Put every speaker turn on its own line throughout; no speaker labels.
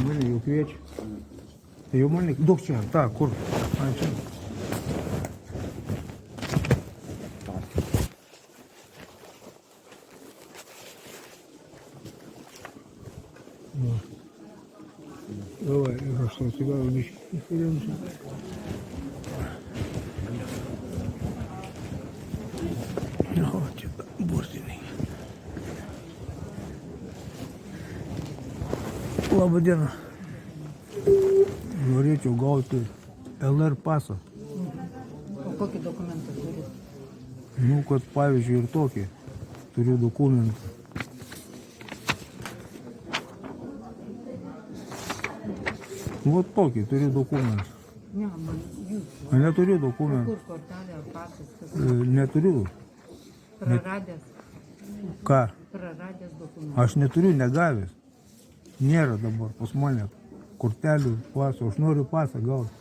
Mane jau kviečia. Tai jau mane, daug čia, ta, kur? A, čia. Давай, ir aš tau cigarų biškį įsirinsiu. O, čia burtiniai. Labą dieną. Norėčiau gauti LR pasą.
O kokį dokumentą turi?
Nu, kad pavyzdžiui ir tokį. Turiu dokumentą. Вот tokį turiu dokumentą.
Ne, man jūs.
Neturiu dokumentą.
Kur kortelė ar pasas?
Neturiu.
Praradęs.
Ką?
Praradęs dokumentą.
Aš neturiu negavęs. Nėra dabar pas mane kortelių, paso. Aš noriu pasą gauti.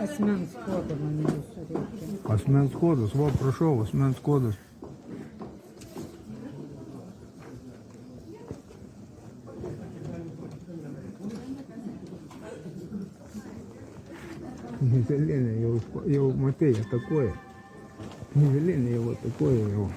Asmens kodą man jūsų reikia.
Asmens kodas, va, prašau, asmens kodas. Mizelinė jau matai, atakuoja. Mizelinė jau atakuoja jau.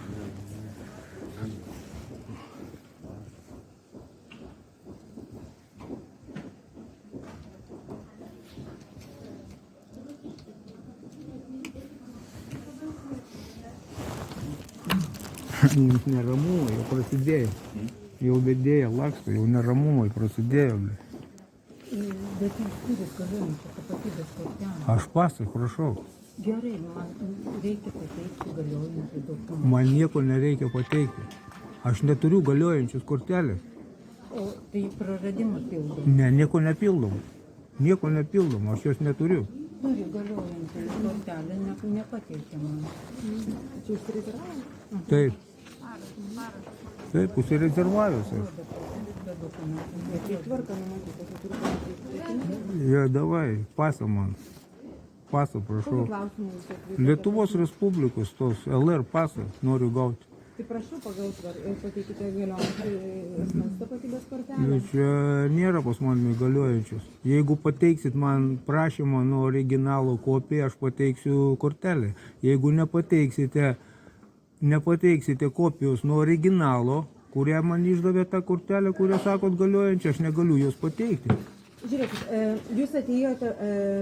Neramumai jau prasidėjo. Jau vedėja laksto, jau neramumai prasidėjo.
Bet jūs turit galiojančią tapatybės kortelę.
Aš pasą, prašau.
Gerai, man reikia pateikti galiojantį dokumentą.
Man nieko nereikia pateikti. Aš neturiu galiojančios kortelės.
O tai praradimą pildom.
Ne, nieko nepildom. Nieko nepildom, aš jos neturiu.
Turi galiojantį kortelę, nepateikė man. Čia jūs rezervavote?
Taip. Taip, užsirezervavęs aš.
Be dokumentų. Bet tai tvarka numatyta, kad turi pateikti.
Ja, davai, pasą man. Pasą, prašau.
Kokį klausimą jūs atvykote?
Lietuvos Respublikos tos LR pasą noriu gauti.
Tai prašau pagauti ir pateikite galiojantį asmens tapatybės kortelę.
Čia nėra pas manimi galiojančios. Jeigu pateiksit man prašymą nuo originalo kopiją, aš pateiksiu kortelę. Jeigu nepateiksite kopijos nuo originalo, kurią man išdavė tą kortelę, kurią sakot galiojančią, aš negaliu jos pateikti.
Žiūrėkit, jūs atėjote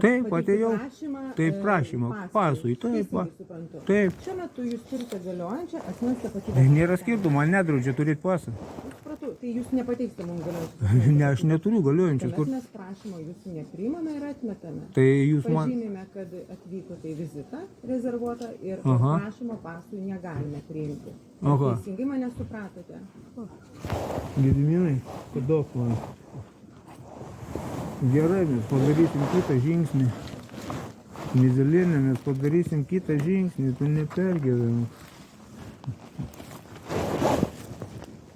Taip, atėjau.
prašymą,
Prašymą, pasui, taip,
teisingai suprantu.
taip.
Šiuo metu jūs turite galiojančią asmens tapatybės
Nėra skirtumo, man nedraudžia turėti pasą.
Supratau, tai jūs nepateiksite mums galiojančią.
Ne, aš neturiu galiojančios
Tuomet
kortelės.
mes prašymo jūsų nepriimame ir atmetame.
Tai jūs man...
Pažymime, kad atvykote į vizitą rezervuotą ir
Aha.
prašymo pasui negalime priimti.
Aha.
Teisingai mane supratote.
Gediminai, padok man. Gerai, mes padarysim kitą žingsnį. Mizelinė, mes padarysim kitą žingsnį, tu nepergyvenk.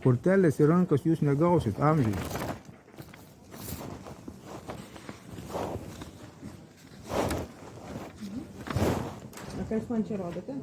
Kortelės į rankas jūs negausit amžiai.
Ką jūs man čia rodote?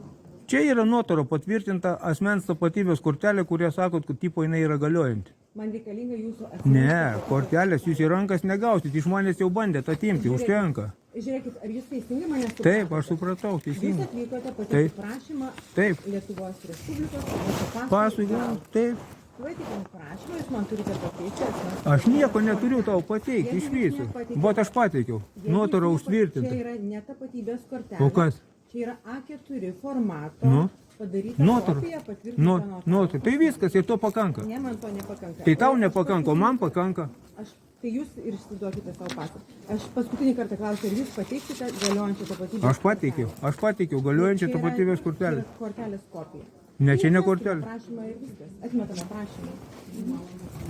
Čia yra notaro patvirtinta asmens tapatybės kortelė, kurie sakot, kad tipo jinai yra galiojanti.
Man reikalinga jūsų asmens
Ne,
tapatybės
kortelės jūs į rankas negausit, iš manęs jau bandėt atimti, užtenka.
Žiūrėkit, ar jūs teisingai mane supratote?
Taip, aš supratau,
Jūs
teisingai.
atvykote
Taip.
pateikti prašymą
Taip,
Lietuvos Respublikos
pasui,
gauti.
taip.
Pateikėm prašymą, jūs man turite pateikti asmens.
Aš nieko neturiu tau pateikti, iš viso. Bet aš pateikiau, notaro
Čia
užtvirtinta.
yra ne tapatybės kortelė.
O kas?
Čia yra A4 formato.
Nu?
Padaryta
Notaro.
kopija, patvirtinta
Notaro. Tai viskas, ir to pakanka.
Ne, man to nepakanka.
Tai tau
Aš
nepakanka, o
paskutinį-
man pakanka.
Tai jūs ir išsiduokite savo pasą. Aš paskutinį kartą klausiu, ar jūs pateiksite galiojančią tapatybės
Aš pateikiau galiojančią
Čia yra-
tapatybės
čia
kortelę.
yra kortelės kopija.
Ne, čia ne
Atmeskime
kortelė.
Prašymą ir viskas. Atmetame prašymą.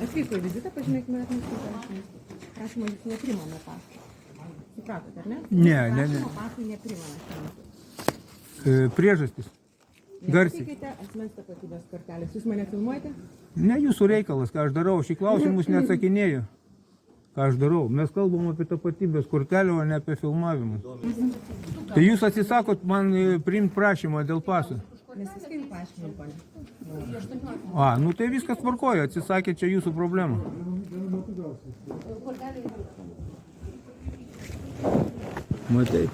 Atvyko į vizitą, pažymėkime atmestą prašymą. Prašymą jūs neprimame pasą. Supratote, ar ne?
Ne.
Prašymo pasui neprimame šiuo metu.
Priežastis. Garsiai.
Nepateikite asmens tapatybės kortelės. Jūs mane filmuojate?
Ne jūsų reikalas, ką aš darau. Šį klausimus neatsakinėju. Ką aš darau? Mes kalbam apie tapatybės kortelę, o ne apie filmavimus. Tai jūs atsisakot man priimti prašymą dėl paso.
Mes viską jums paaiškinom, ponė.
Nu tai viskas tvarkoja, atsisakė, čia jūsų problema. Matai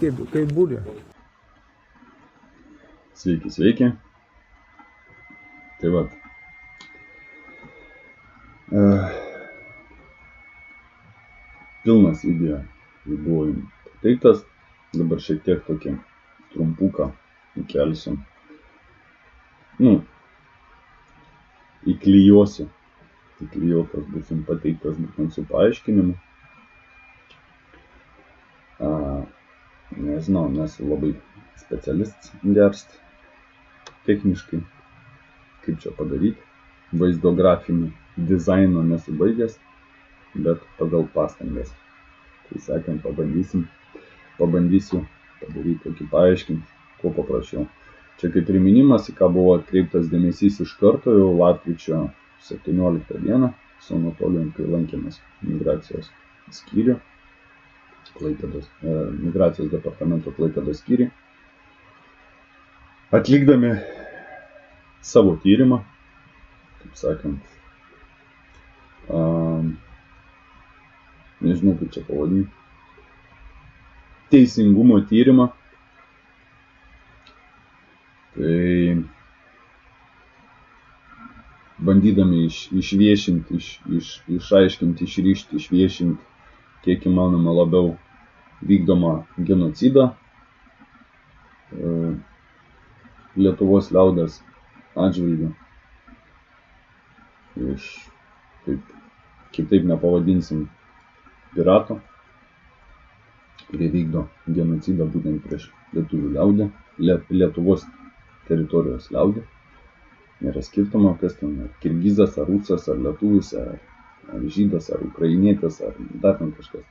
kaip būdė.
Sveiki, sveiki. Tai vat. Pilnas video buvo jums pateiktas. Dabar šiek tiek tokį trumpuką įkelsiu. Įklijuosiu. Įklijuotas bus jums pateiktas būtent su paaiškinimu. Nežinau, nesu labai specialistas gerst techniškai, kaip čia padaryti. Vaizdo grafinį dizaino nesu baigęs, bet pagal pastangas. Tai sakant, pabandysiu padaryti tokį paaiškinti, kuo paprašiau. Čia kaip priminimas, į ką buvo atkreiptas dėmesys iš karto jau lapkričio 17 dieną su Anatolijum, kai lankėmės migracijos skyrių. Migracijos departamento Klaipėdos skyrių. Atlikdami savo tyrimą, kaip sakant, nežinau kaip čia pavadinti, teisingumo tyrimą, tai bandydami išviešinti, išaiškinti, išryšti, išviešinti kiek įmanoma labiau vykdomą genocidą Lietuvos liaudies atžvilgiu. Iš, kitaip nepavadinsim, piratų, kurie vykdo genocidą būtent prieš lietuvių liaudį, Lietuvos teritorijos liaudį. Nėra skirtumo, kas ten, ar kirgizas, ar rusas, ar lietuvis, ar žydas, ar ukrainietis, ar dar ten kažkas.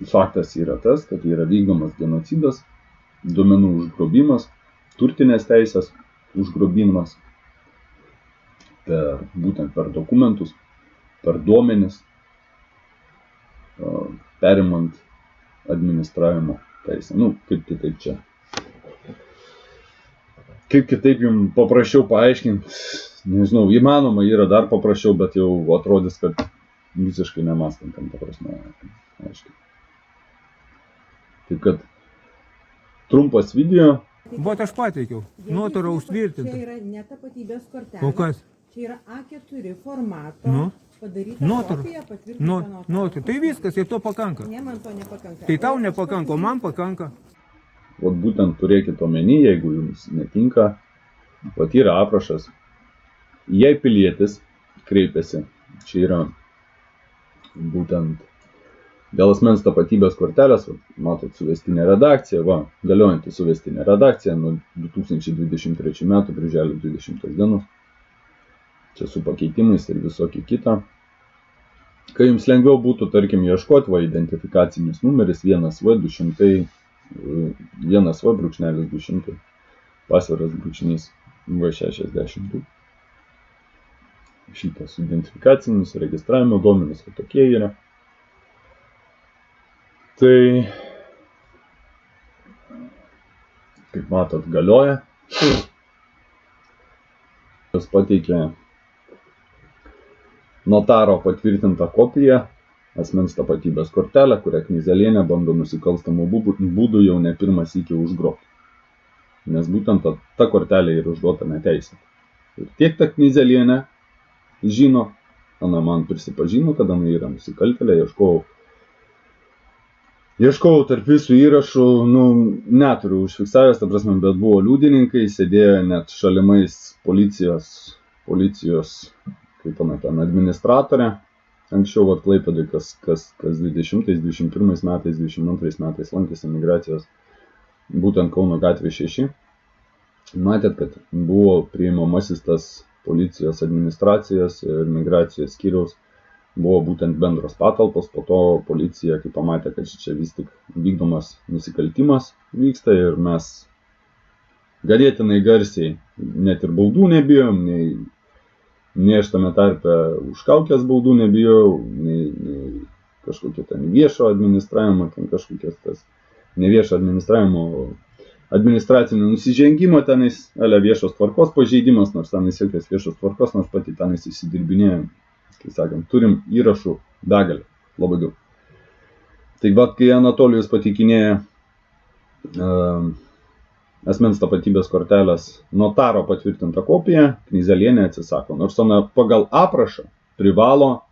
Faktas yra tas, kad yra vykdomas genocidas, duomenų užgrobimas, turtinės teisės užgrobimas, būtent per dokumentus, per duomenis, perimant administravimo teisę. Kaip kitaip čia. Kaip kitaip jums paprašiau paaiškinti, nežinau, įmanoma yra dar paprašiau, bet jau atrodys, kad visiškai nemastant tam prasme. Aiškiai. Taip kad trumpas video.
Bet aš pateikiau, nuotrauka užtvirtinta.
Čia yra ne tapatybės kortelė.
O kas?
Čia yra A4 formato padaryta kopija, patvirtinta
nuotrauka. Tai viskas, ir to pakanka.
Ne, man to nepakanka.
Tai tau nepakanka, o man pakanka.
Vat būtent turėkite omeny, jeigu jums netinka, vat yra aprašas. Jei pilietis kreipiasi, čia yra būtent dėl asmens tapatybės kortelės, matot, suvestinė redakcija, galiojanti suvestinė redakcija nuo 2023 metų birželio 20 dienos. Čia su pakeitimais ir visokį kitą. Kai jums lengviau būtų, tarkim, ieškoti, identifikacinis numeris 1V200, 1V-200, pasviras brūkšnys V62. Šitas identifikacinis registravimo duomenys, tokie yra. Tai, kaip matot, galioja. Jis pateikė notaro patvirtintą kopiją, asmens tapatybės kortelę, kurią Knyzelienė bando nusikalstamų būdų jau ne pirmą sykį užgrobti. Nes būtent ta kortelė yra užduota neteisėtai. Ir tiek ta Knyzelienė žino, Ana man prisipažino, kad Ana yra nusikaltėlė, Ieškojau tarp visų įrašų, neturiu užfiksavęs, ta prasme, bet buvo liudininkai, sėdėjo net šalimais policijos, kaip ten, administratorė. Anksčiau Klaipėdoj, kas 20, 21 metais, 22 metais lankėsi migracijos, būtent Kauno gatvė 6. Matėt, kad buvo priimamasis tas policijos administracijos ir migracijos skyriaus buvo būtent bendros patalpos, po to policija, kai pamatė, kad čia vis tik vykdomas nusikaltimas vyksta ir mes ganėtinai garsiai, net ir baudų nebijom, nei aš tame tarpe už kaukės baudų nebijau, nei kažkokie ten viešo administravimo, ten kažkokias tas neviešo administravimo, administracinio nusižengimo tenais, viešos tvarkos pažeidimas, nors tenais jokios viešos tvarkos, nors pati tenais įsidirbinėjom, kai sakant, turim įrašų begalę, labai daug. Tai vat, kai Anatolijus pateikinėja asmens tapatybės kortelės notaro patvirtintą kopiją, Knyzelienė atsisako, nors ona pagal aprašą privalo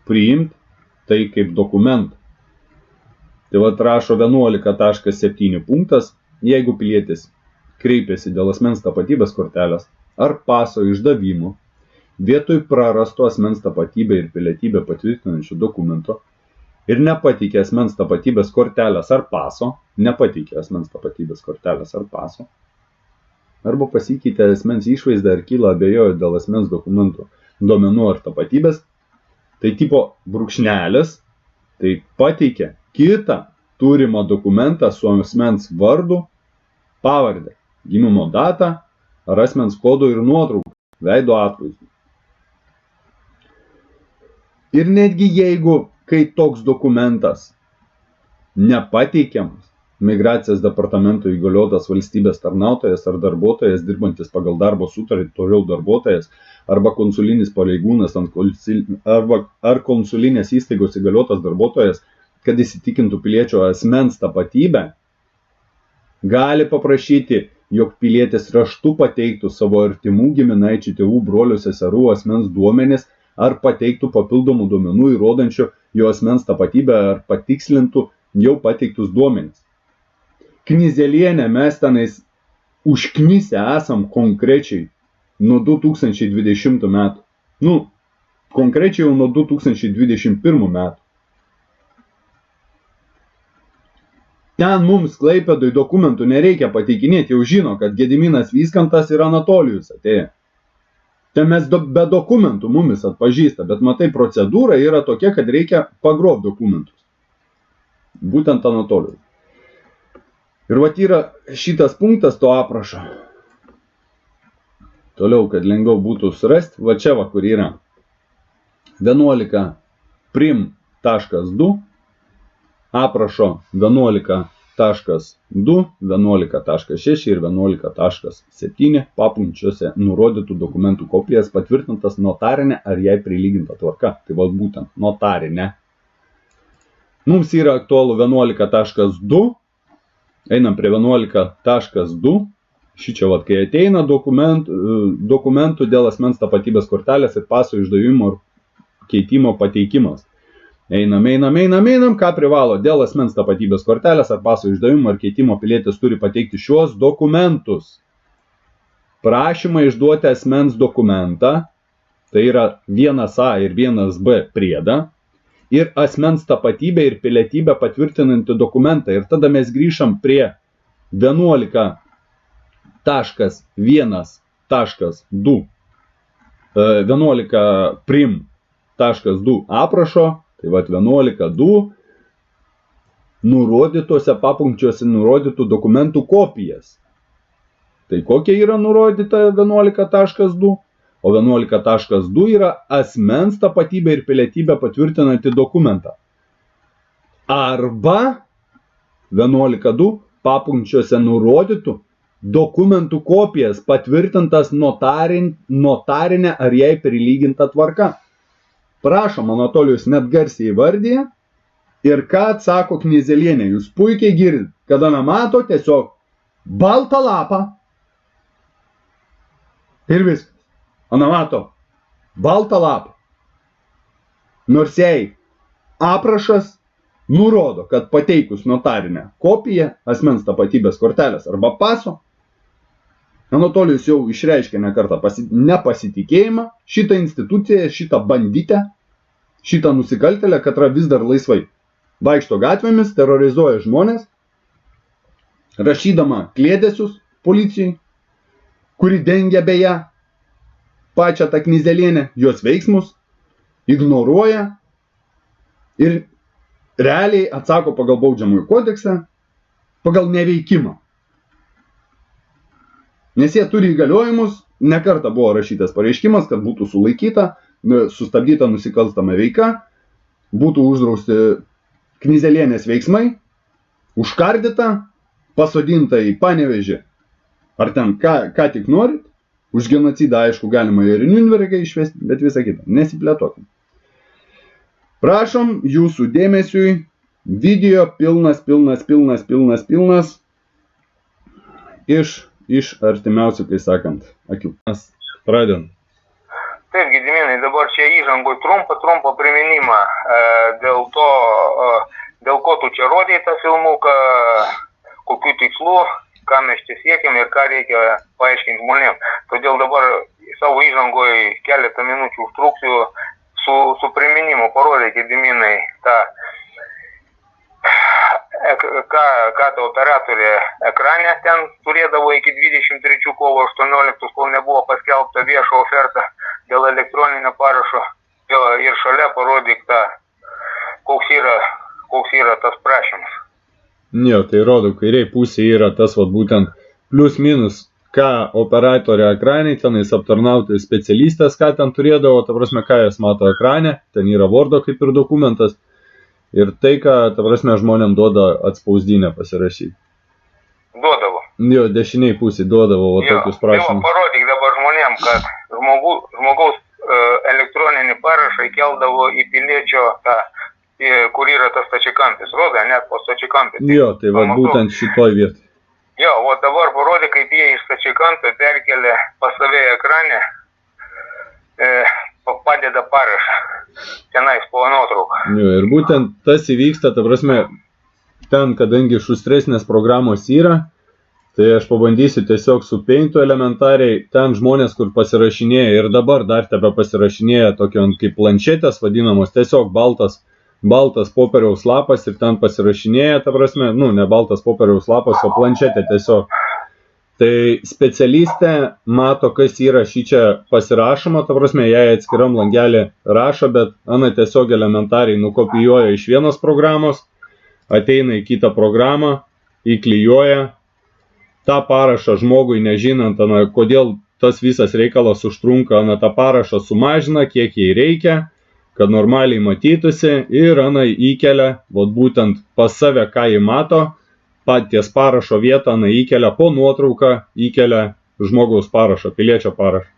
priimti tai kaip dokumentą. Tai vat rašo 11.7 punktas, jeigu pilietis kreipiasi dėl asmens tapatybės kortelės ar paso išdavimo, vietoj prarasto asmens tapatybę ir pilietybę patvirtinančių dokumento ir nepateikė asmens tapatybės kortelės ar paso, arba pasikeitė asmens išvaizdą ar kyla abejojo dėl asmens dokumentų, duomenų ar tapatybės, tai tipo brūkšnelis, tai pateikė kitą turimą dokumentą su asmens vardu, pavardę, gimimo datą ar asmens kodu ir nuotrauką, veido atvaizdu. Ir netgi jeigu, kai toks dokumentas nepateikiamas, migracijos departamento įgaliotas valstybės tarnautojas ar darbuotojas dirbantis pagal darbo sutartį, toliau darbuotojas arba konsulinis pareigūnas ar konsulinės įstaigos įgaliotas darbuotojas, kad įsitikintų piliečio asmens tapatybę, gali paprašyti, jog pilietis raštu pateiktų savo artimų giminaičių, tėvų, brolių, seserų asmens duomenis ar pateiktų papildomų duomenų įrodančių jo asmens tapatybę ar patikslintų jau pateiktus duomenis. Knyzelienė mes tenais užknisę esam konkrečiai nuo 2020 metų. Konkrečiai jau nuo 2021 metų. Ten mums Klaipėdoj dokumentų nereikia pateikinėti, jau žino, kad Gediminas Vyskantas ir Anatolijus atėjo. Ten mes be dokumentų mumis atpažįsta, bet matai, procedūra yra tokia, kad reikia pagrobti dokumentus. Būtent Anatolijus. Ir vat yra šitas punktas to aprašo. Toliau, kad lengviau būtų surasti, va čia va kur yra 11 prim.2, aprašo 11.2, 11.6 ir 11.7 papunkčiuose nurodytų dokumentų kopijas patvirtintas notarinė ar jai prilyginta tvarka. Tai vat būtent notarinė. Mums yra aktualu 11.2, einam prie 11.2, šičia vat, kai ateina dokumentų dėl asmens tapatybės kortelės ir paso išdavimo ir keitimo pateikimas. Einam, ką privalo dėl asmens tapatybės kortelės ar paso išdavimo ar keitimo pilietis turi pateikti šiuos dokumentus. Prašymą išduoti asmens dokumentą, tai yra 1A ir 1B priedą, ir asmens tapatybę ir pilietybę patvirtinantį dokumentą. Ir tada mes grįžtam prie 11.1.2, 11 prim.2 aprašo. Tai vat 11.2 nurodytose papunkčiuose nurodytų dokumentų kopijas. Tai kokia yra nurodyta 11.2? O 11.2 yra asmens tapatybę ir pilietybę patvirtinantį dokumentą. Arba 11.2 papunkčiuose nurodytų dokumentų kopijas patvirtintas notarinė ar jai prilyginta tvarka. Prašom, Anatolijus net garsiai įvardyja ir ką atsako Knyzelienė. Jūs puikiai girdite, kada nemato tiesiog baltą lapą ir viskas. Ona mato baltą lapą. Nors jai aprašas nurodo, kad pateikus notarinę kopiją asmens tapatybės kortelės arba paso, Anatolijus jau išreiškė ne kartą nepasitikėjimą šitą instituciją, šitą banditę, šitą nusikaltėlę, kad vis dar laisvai vaikšto gatvėmis, terrorizuoja žmonės, rašydama kliedesius policijai, kuri dengia beje pačią tą Knyzelienę, jos veiksmus, ignoruoja ir realiai atsako pagal baudžiamąjį kodeksą, pagal neveikimą. Nes jie turi įgaliojimus, ne kartą buvo rašytas pareiškimas, kad būtų sulaikyta, sustabdyta nusikalstama veika, būtų uždrausti Knyzelienės veiksmai, užkardyta, pasodinta į Panevėžį, ar ten ką tik norit, už genocidą, aišku, galima ir Niurnbergą išvesti, bet visą kitą, nesiplėtokim. Prašom jūsų dėmesiui, video pilnas iš artimiausių, kai sakant, akių. Mes pradedam.
Taip, Gediminai, dabar čia įžangoj trumpą priminimą dėl ko tu čia rodėjai tą filmuką, kokių tikslų, ką mes čia siekiam ir ką reikia paaiškinti žmonėm. Todėl dabar savo įžangoj keletą minučių užtruksiu su priminimu parodė, Gediminai, ką ta operatorė ekrane ten turėdavo iki 23 kovo 18, kol nebuvo paskelbta viešo oferta dėl elektroninio parašo ir šalia parodyk koks yra tas prašymas.
Jo, tai rodo, kairiai pusė yra tas būtent plius minus, ką operatorė ekraniai tenais aptarnauti specialistas, ką ten turėdavo, ta prasme, ką jas mato ekrane, ten yra Wordo kaip ir dokumentas. Ir tai, ką, ta prasme, žmonėm duoda atspausdinę pasirašyti.
Duodavo.
Jo, dešiniai pusė duodavo tokius prašymus.
Jo, parodyk dabar žmonėm, kad žmogaus elektroninį parašą įkeldavo į piliečio kur yra tas stačiakampis. Rodo, net po stačiakampį.
Jo, tai būtent šitoj vietoj.
Jo, dabar parodyk, kaip jie iš stačiakampio perkelia pas save ekrane, padeda parašą. Tenais po nuotrauką.
Jo, ir būtent tas įvyksta, ta prasme, ten, kadangi šustresnės programos yra, tai aš pabandysiu tiesiog su Paintu elementariai, ten žmonės, kur pasirašinėja ir dabar dar tebe pasirašinėja tokio kaip planšetės vadinamos, tiesiog baltas popieriaus lapas ir ten pasirašinėja, ta prasme, ne baltas popieriaus lapas, o planšetė tiesiog. Tai specialistė mato, kas yra šičia pasirašoma, ta prasme, jai atskiram langelį rašo, bet Ana tiesiog elementariai nukopijuoja iš vienos programos, ateina į kitą programą, įklijuoja tą parašą žmogui, nežinant, kodėl tas visas reikalas užtrunka, Ana tą parašą sumažina, kiek jai reikia, kad normaliai matytųsi ir Ana įkelia, būtent pas save, ką jį mato, paties parašo vietą, įkelia po nuotrauką, įkelia žmogaus parašą, piliečio parašą.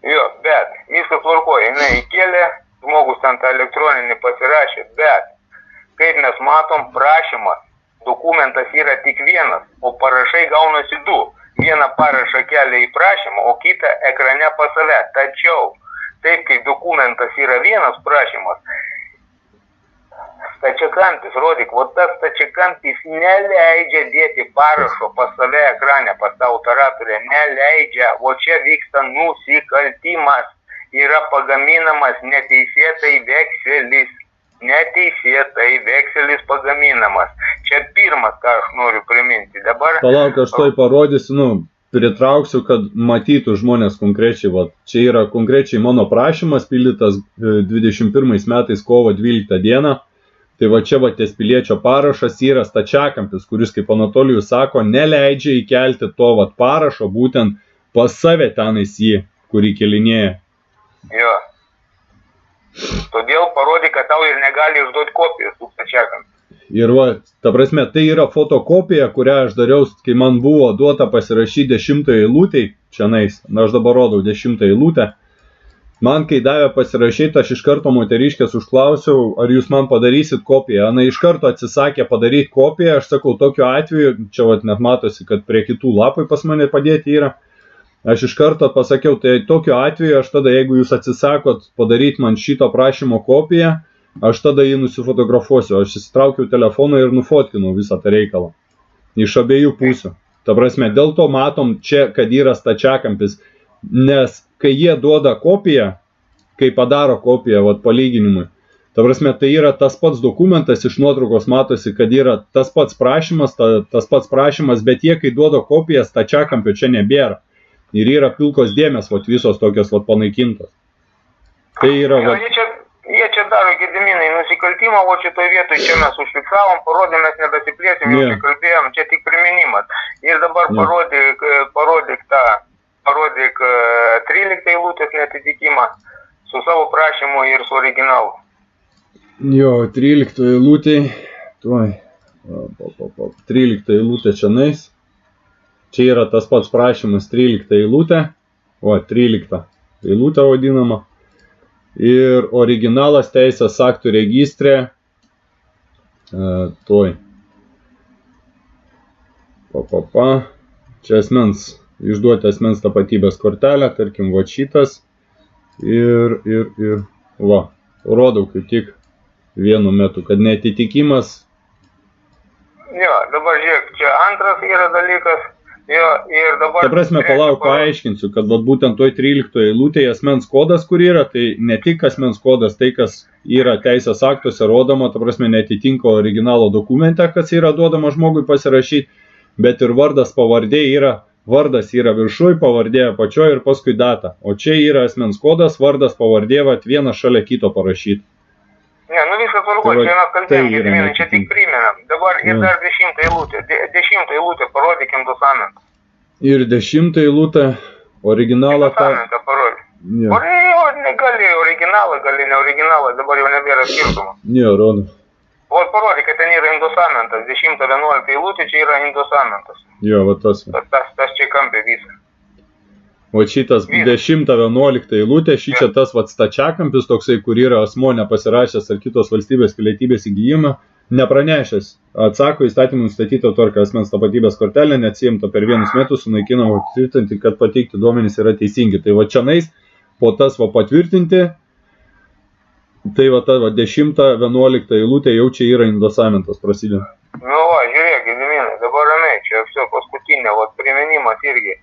Jo, bet viskas tvarkoja, jinai įkėlė, žmogus ten tą elektroninį pasirašė, bet kaip mes matom, prašymas, dokumentas yra tik vienas, o parašai gaunasi du. Vieną parašą kelia į prašymą, o kitą ekrane pas save. Tačiau, taip kaip dokumentas yra vienas prašymas, stačiakampis, rodyk, tas stačiakampis neleidžia dėti parašo pas save ekrane, pas tą operatorę, neleidžia, čia vyksta nusikaltimas, yra pagaminamas neteisėtai vekselis pagaminamas. Čia pirmas, ką aš noriu priminti. Dabar...
Palauk, aš toj parodysiu, pritrauksiu, kad matytų žmonės konkrečiai, čia yra konkrečiai mano prašymas, pildytas 21 metais kovo 12 dieną. Tai čia ties piliečio parašas yra stačiakampis, kuris, kaip Anatolijus sako, neleidžia įkelti to parašo būtent pas save tenais jį, kurį kelinėja.
Jo. Todėl parodyk, kad tau ir negali išduoti kopijos tų stačiakampių.
Ir ta prasme, tai yra fotokopija, kurią aš dariau, kai man buvo duota pasirašyti 10 eilutėj, čianais, aš dabar rodau 10 eilutę. Man, kai davė pasirašyti, aš iš karto moteriškės užklausiau, ar jūs man padarysit kopiją. Ana iš karto atsisakė padaryti kopiją, aš sakau, tokiu atveju, čia net matosi, kad prie kitų lapai pas mane padėti yra. Aš iš karto pasakiau, tai tokiu atveju, aš tada, jeigu jūs atsisakot padaryti man šito prašymo kopiją, aš tada jį nusifotografuosiu. Aš įsitraukiau telefoną ir nufotkinau visą tą reikalą. Iš abiejų pusių. Ta prasme, dėl to matom čia, kad yra stačiakampis. Nes kai jie duoda kopiją, kai padaro kopiją palyginimui, ta prasme, tai yra tas pats dokumentas, iš nuotraukos matosi, kad yra tas pats prašymas, bet jie, kai duoda kopiją, stačiakampio čia nebėra. Ir yra pilkos dėmės, visos tokios panaikintos. Tai yra...
Gediminai, nusikaltimą, o šitoj vietoj čia mes užfiksavom, parodėm, mes nedasiplėsim, jau čia kalbėjom, čia tik priminimas. Ir dabar parodyk 13 eilutės netitikimą su savo prašymu ir su originalu.
Jo, 13 eilutė, tuoj, 13 eilutė čia nais. Čia yra tas pats prašymas 13 eilutė, 13 eilutė vadinama. Ir originalas teisės aktų registre, čia išduoti asmens tapatybės kortelę, tarkim, va šitas. Ir rodau kaip tik vienu metu, kad neatitikimas.
Jo, dabar žiūrėk, čia antras yra dalykas. Jo, ir dabar...
Ta prasme, palauk, paaiškinsiu, kad būtent toj 13 eilutėje asmens kodas, kur yra, tai ne tik asmens kodas, tai kas yra teisės aktuose rodoma, ta prasme, netitinka originalo dokumente, kas yra duodama žmogui pasirašyti, bet ir vardas pavardė yra. Vardas yra viršui, pavardė apačioje ir paskui data. O čia yra asmens kodas, vardas, pavardė, vienas šalia kito parašyti.
Ne, viskas tvarko, čia mes kalbėjom, Gediminai, čia tik primenam. Dabar ir dar 10 eilutė. 10 eilutė parodykim dosamentą.
Ir 10 eilutė originalą tą...
Dosamentą parodyk. Gali originalą, gali ne originalą, dabar jau nebėra skirtumo.
Ne, rodo.
O parodyk, kad ten yra indosamentas. 10-11 eilutė, čia yra indosamentas.
Jo, va tas.
Tas čia kampė visą.
O šitas 10-11 eilutė, šičia tas stačiakampis toksai, kur yra asmo nepasirašęs ar kitos valstybės pilietybės įgyjimą, nepranešęs. Atsako įstatymų nustatytą tvarką asmens tapatybės kortelę, neatsiimta per 1 metus, sunaikinama tvirtinti, kad pateikti duomenys yra teisingi. Tai va čianais, po tas patvirtinti, tai va ta 10-11 eilutė jau čia yra indosamentas prasidėjo.
Nu va, žiūrėk, Gediminai, dabar ramiai, čia все paskutinė, priminimas irgi.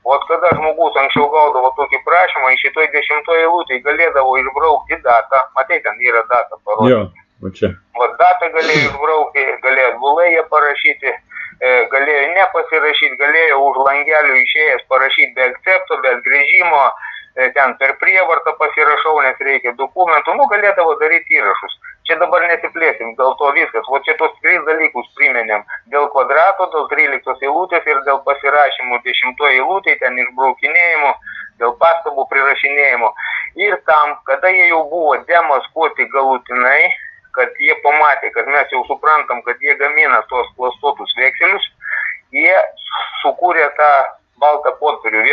Kada žmogus anksčiau gaudavo tokį prašymą, iš šitoj 10 eilutėj galėdavo išbraukti datą, matai, ten yra data parodyti.
Jo, va čia.
Datą galėjo išbraukti, galėjo bulėje parašyti, galėjo nepasirašyti, galėjo už langelių išėjęs parašyti be akcepto, be grįžimo, ten per prievartą pasirašau, nes reikia dokumentų, galėdavo daryti įrašus. Čia dabar nesiplėsim, dėl to viskas. O čia tos 3 dalykus primenėm. Dėl kvadrato, dėl 13 eilutės ir dėl pasirašymų 10 eilutėj, ten išbraukinėjimų, dėl pastabų prirašinėjimų. Ir tam, kada jie jau buvo demaskuoti galutinai, kad jie pamatė, kad mes jau suprantam, kad jie gamina tos klastotus vekselius, jie sukūrė tą baltą popierių.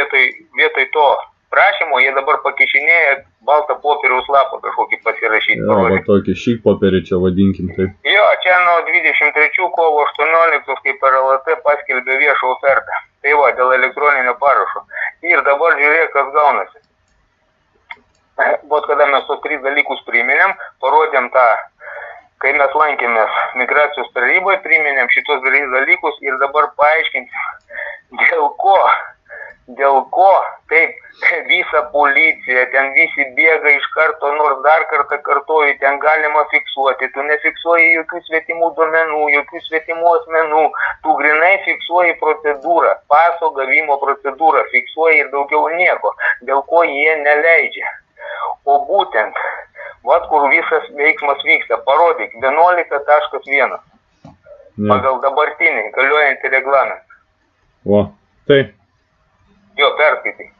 Vietoj to prašymo jie dabar pakišinėja baltą popieriaus lapą kažkokį pasirašyti.
Jo, va tokį šik popierį čia vadinkim taip.
Jo, čia nuo 23 kovo 18, kai per LT paskelbė viešą ofertą. Tai va, dėl elektroninio parašo. Ir dabar žiūrėk, kas gaunasi. Vat kada mes tos 3 dalykus priminėm, parodėm tą, kai mes lankėmės migracijos taryboje, priminėm šitos 3 dalykus ir dabar paaiškinsim, dėl ko taip visa policija, ten visi bėga iš karto, nors dar kartą kartoju, ten galima fiksuoti, tu nefiksuoji jokių svetimų duomenų, jokių svetimų asmenų, tu grinai fiksuoji procedūrą, paso gavimo procedūrą, fiksuoji ir daugiau nieko, dėl ko jie neleidžia. O būtent, kur visas veiksmas vyksta, parodyk 11.1 pagal dabartinį galiojantį reglamentą.
O, taip.
Jo, perskaitai.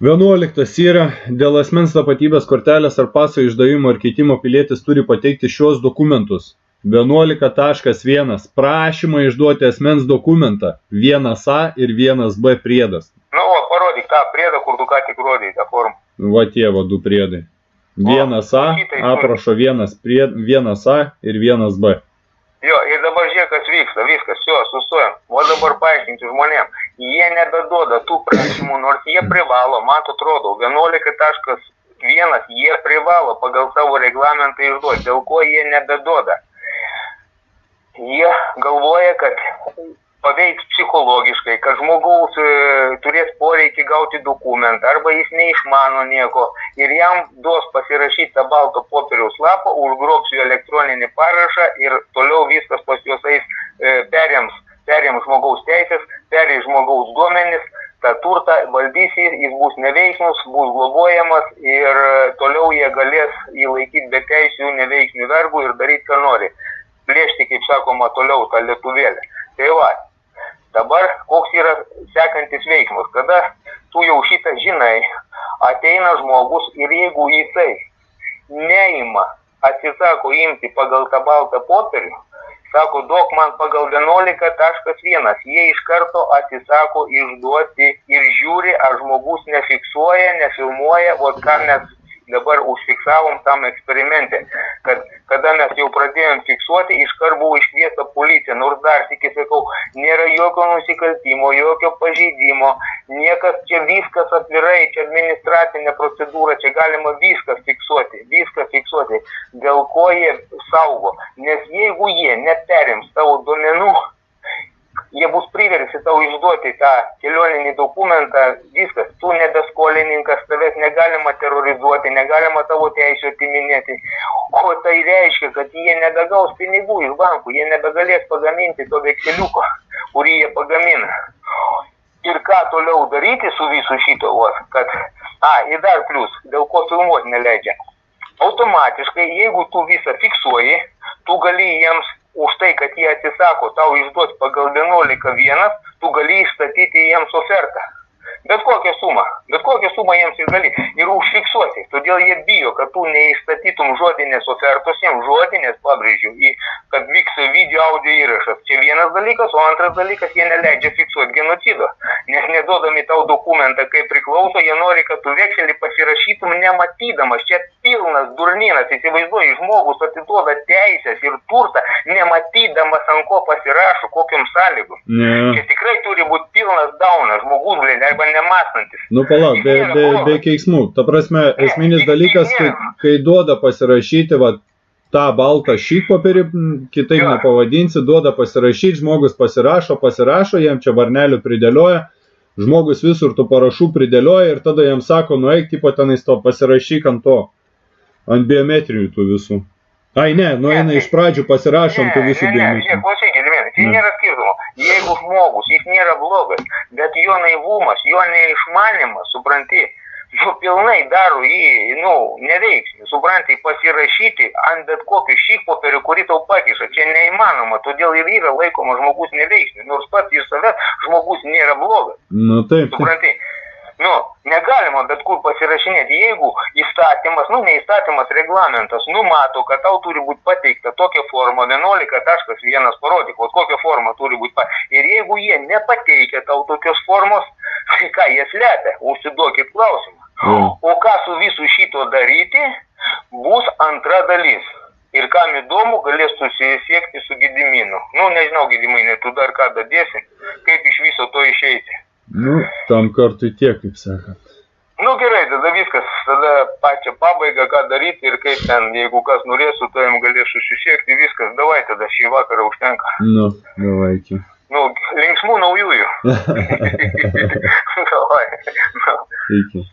11 yra, dėl asmens tapatybės kortelės ar paso išdavimo ar keitimo pilietis turi pateikti šios dokumentus. 11.1. Prašymą išduoti asmens dokumentą. 1A ir 1B priedas.
Parodyk tą priedą, kur tu ką tik rodai, tą formą.
Va tie 2 priedai. 1A, aprašo 1A ir 1B.
Jo, ir dabar žiūrėk, kas vyksta, viskas, sustojam. O dabar paaiškinti žmonėm, jie nebeduoda tų prašymų, nors jie privalo, man atrodo, 11.1 jie privalo pagal savo reglamentą išduoti, dėl ko jie nebeduoda. Jie galvoja, kad paveiks psichologiškai, kad žmogaus turės poreikį gauti dokumentą, arba jis neišmano nieko ir jam duos pasirašyti tą balto popieriaus lapą, užgrobs jų elektroninį parašą ir toliau viskas pas juos eis, perims žmogaus teisės, perims žmogaus duomenis, tą turtą valdys jis bus neveiksnus, bus globojamas ir toliau jie galės jį laikyti be teisių neveiksnių vergų ir daryti, ką nori. Plėšti, kaip sakoma, toliau tą lietuvėlę. Tai va, dabar koks yra sekantis veiksmas, kada tu jau šitą žinai, ateina žmogus ir jeigu jisai neima, atsisako imti pagal tą baltą popierių, sako, duok man pagal 11.1, jie iš karto atsisako išduoti ir žiūri, ar žmogus nefiksuoja, nefilmuoja, o ką mes dabar užfiksavom tam eksperimente, kad kada mes jau pradėjom fiksuoti, iškart buvo iškviesta policija, nors dar sykį sakau, nėra jokio nusikaltimo, jokio pažeidimo, niekas čia viskas atvirai, čia administracinė procedūra, čia galima viskas fiksuoti, dėl ko jie saugo, nes jeigu jie neperims savo duomenų, jie bus priversti tau išduoti tą kelioninį dokumentą, viskas, tu nebeskolininkas, tavęs negalima terrorizuoti, negalima tavo teisų atiminėti. O tai reiškia, kad jie nebegaus pinigų iš bankų, jie nebegalės pagaminti to vekseliuko, kurį jie pagamina. Ir ką toliau daryti su visu šito, kad, ir dar plus, dėl ko filmuoti neleidžia. Automatiškai, jeigu tu visą fiksuoji, tu gali jiems už tai, kad jie atsisako tau išduoti pagal 11.1, tu gali išstatyti jiems ofertą. Bet kokią sumą jiems ir gali. Ir užfiksuoti. Todėl jie bijo, kad tu neišstatytum žodinės ofertos, jiems žodinės, pabrėžiu, kad vyks video audio įrašas. Čia vienas dalykas, o antras dalykas, jie neleidžia fiksuoti genocido. Nes neduodami tau dokumentą, kaip priklauso, jie nori, kad tu vekselį pasirašytum nematydamas. Čia pilnas durnynas, įsivaizduoji, žmogus atiduoda teisės ir turtą, nematydamas ant ko pasirašo, kokiom sąlygom.
Ne.
Čia tikrai turi būti pilnas daunas, žmogus, arba nemastantis.
Nu palauk, be keiksmų. Ta prasme, esminis dalykas, kai duoda pasirašyti tą baltą šyk popierį, kitaip nepavadinsi, duoda pasirašyti, žmogus pasirašo, jam čia varnelių pridėlioja, žmogus visur tų parašų pridėlioja ir tada jam sako, nueik, tipo tenais to pasirašyk ant to, ant biometrijų tų visų. Nueina iš pradžių pasirašom tų visų biometrijų.
Klausykit, tai nėra skirtumo. Jeigu žmogus, jis nėra blogas, bet jo naivumas, jo neišmanimas, supranti, pilnai daro jį, neveiksmį, supranti, pasirašyti ant bet kokio šyk popierio, kurį tau pakiša, čia neįmanoma, todėl ir yra laikoma žmogus neveiksmį, nors pats iš savęs žmogus nėra blogas.
Taip.
Supranti? Negalima bet kur pasirašinėti, jeigu įstatymas, ne įstatymas, reglamentas numato, kad tau turi būti pateikta tokia forma 11.1 parodyk, kokia forma turi būti pateikta. Ir jeigu jie nepateikia tau tokios formos, tai ką jie slepia, užsiduokit klausimą. O ką su visu šito daryti, bus antra dalis. Ir kam įdomu, galės susisiekti su Gediminu. Nežinau, Gediminai, tu dar ką dadėsi, kaip iš viso to išeiti.
Tam kartui tiek, kaip sakant.
Gerai, tada viskas, tada pačią pabaigą, ką daryti ir kaip ten, jeigu kas norės, su tavim galės susisiekti, viskas, davai, tada šį vakarą užtenka.
Davai, iki.
Linksmų naujųjų. Davai.
Iki.